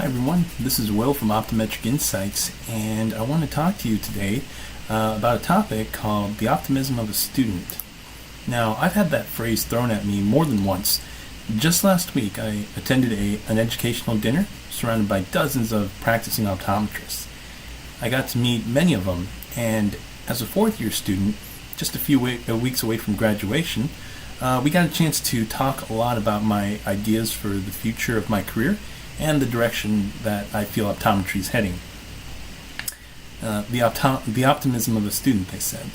everyone, this is Will from Optometric Insights, and I want to talk to you today about a topic called the optimism of a student. Now, I've had that phrase thrown at me more than once. Just last week, I attended an educational dinner surrounded by dozens of practicing optometrists. I got to meet many of them, and as a fourth-year student, just a few weeks away from graduation, we got a chance to talk a lot about my ideas for the future of my career and the direction that I feel optometry is heading. The optimism of a student, they said.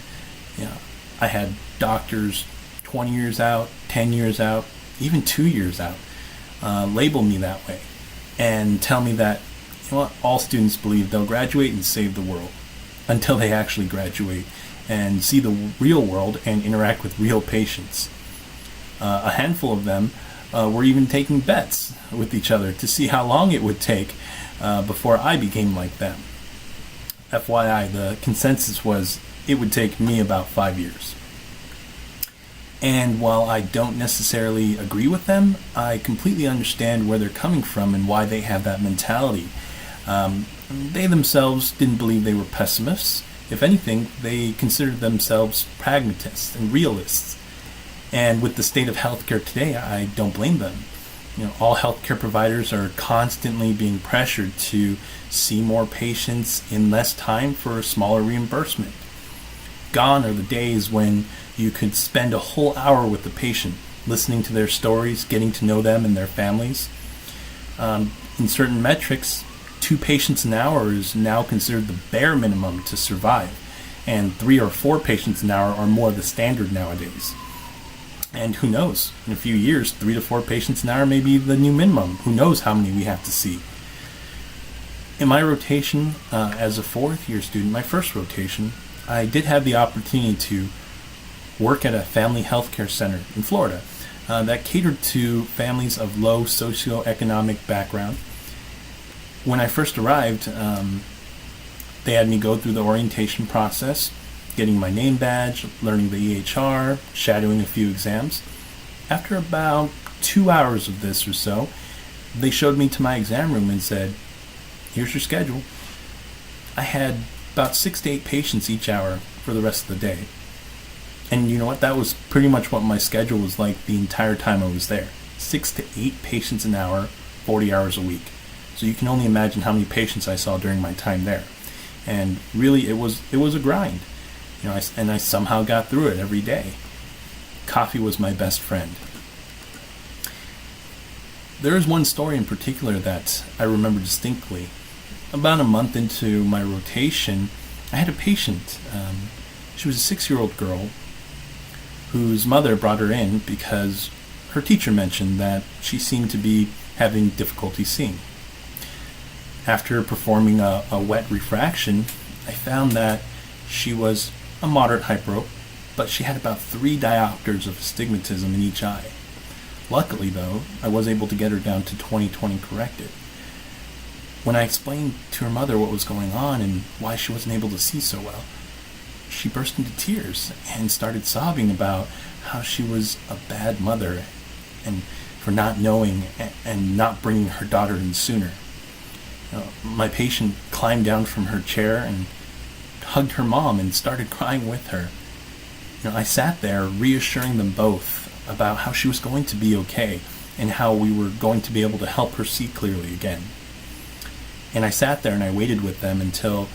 I had doctors 20 years out, 10 years out, even 2 years out label me that way and tell me that all students believe they'll graduate and save the world until they actually graduate and see the real world and interact with real patients. A handful of them were even taking bets with each other to see how long it would take before I became like them. FYI, the consensus was it would take me about 5 years. And while I don't necessarily agree with them, I completely understand where they're coming from and why they have that mentality. They themselves didn't believe they were pessimists. If anything, they considered themselves pragmatists and realists. And with the state of healthcare today, I don't blame them. All healthcare providers are constantly being pressured to see more patients in less time for a smaller reimbursement. Gone are the days when you could spend a whole hour with the patient, listening to their stories, getting to know them and their families. In certain metrics, 2 patients an hour is now considered the bare minimum to survive, and 3 or 4 patients an hour are more the standard nowadays. And who knows, in a few years, 3 to 4 patients an hour may be the new minimum. Who knows how many we have to see. In my rotation as a fourth-year student, my first rotation, I did have the opportunity to work at a family healthcare center in Florida that catered to families of low socioeconomic background. When I first arrived, they had me go through the orientation process, getting my name badge, learning the EHR, shadowing a few exams. After about 2 hours of this or so, they showed me to my exam room and said, "Here's your schedule." I had about 6 to 8 patients each hour for the rest of the day. And you know what? That was pretty much what my schedule was like the entire time I was there. 6 to 8 patients an hour, 40 hours a week. So you can only imagine how many patients I saw during my time there. And really, it was a grind. I somehow got through it every day. Coffee was my best friend. There is one story in particular that I remember distinctly. About a month into my rotation, I had a patient. She was a 6-year-old girl whose mother brought her in because her teacher mentioned that she seemed to be having difficulty seeing. After performing a wet refraction, I found that she was a moderate hyperope, but she had about 3 diopters of astigmatism in each eye. Luckily, though, I was able to get her down to 20/20 corrected. When I explained to her mother what was going on and why she wasn't able to see so well, she burst into tears and started sobbing about how she was a bad mother and for not knowing and not bringing her daughter in sooner. My patient climbed down from her chair and hugged her mom and started crying with her. I sat there reassuring them both about how she was going to be okay and how we were going to be able to help her see clearly again. And I sat there and I waited with them until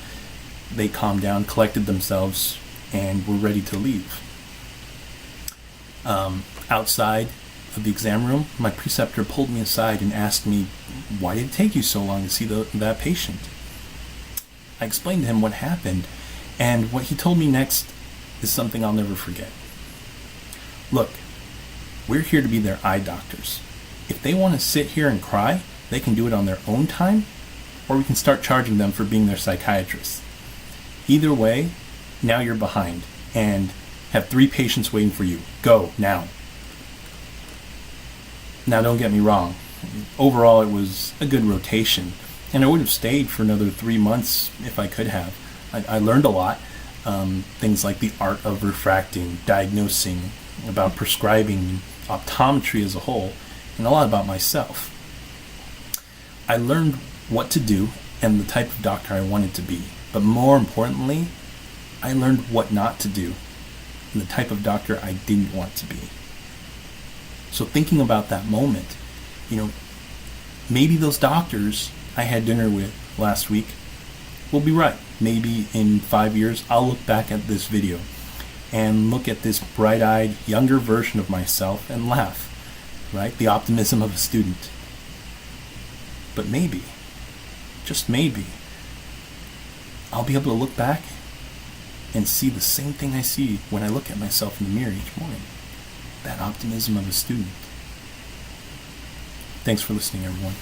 they calmed down, collected themselves, and were ready to leave. Outside of the exam room, my preceptor pulled me aside and asked me, "Why did it take you so long to see that patient?" I explained to him what happened, and what he told me next is something I'll never forget. "Look, we're here to be their eye doctors. If they want to sit here and cry, they can do it on their own time, or we can start charging them for being their psychiatrists. Either way, now you're behind, and have 3 patients waiting for you. Go, now." Now, don't get me wrong. Overall, it was a good rotation, and I would have stayed for another 3 months if I could have. I learned a lot, things like the art of refracting, diagnosing, about prescribing, optometry as a whole, and a lot about myself. I learned what to do and the type of doctor I wanted to be. But more importantly, I learned what not to do and the type of doctor I didn't want to be. So thinking about that moment, maybe those doctors I had dinner with last week will be right. Maybe in 5 years, I'll look back at this video and look at this bright-eyed, younger version of myself and laugh, right? The optimism of a student. But maybe, just maybe, I'll be able to look back and see the same thing I see when I look at myself in the mirror each morning. That optimism of a student. Thanks for listening, everyone.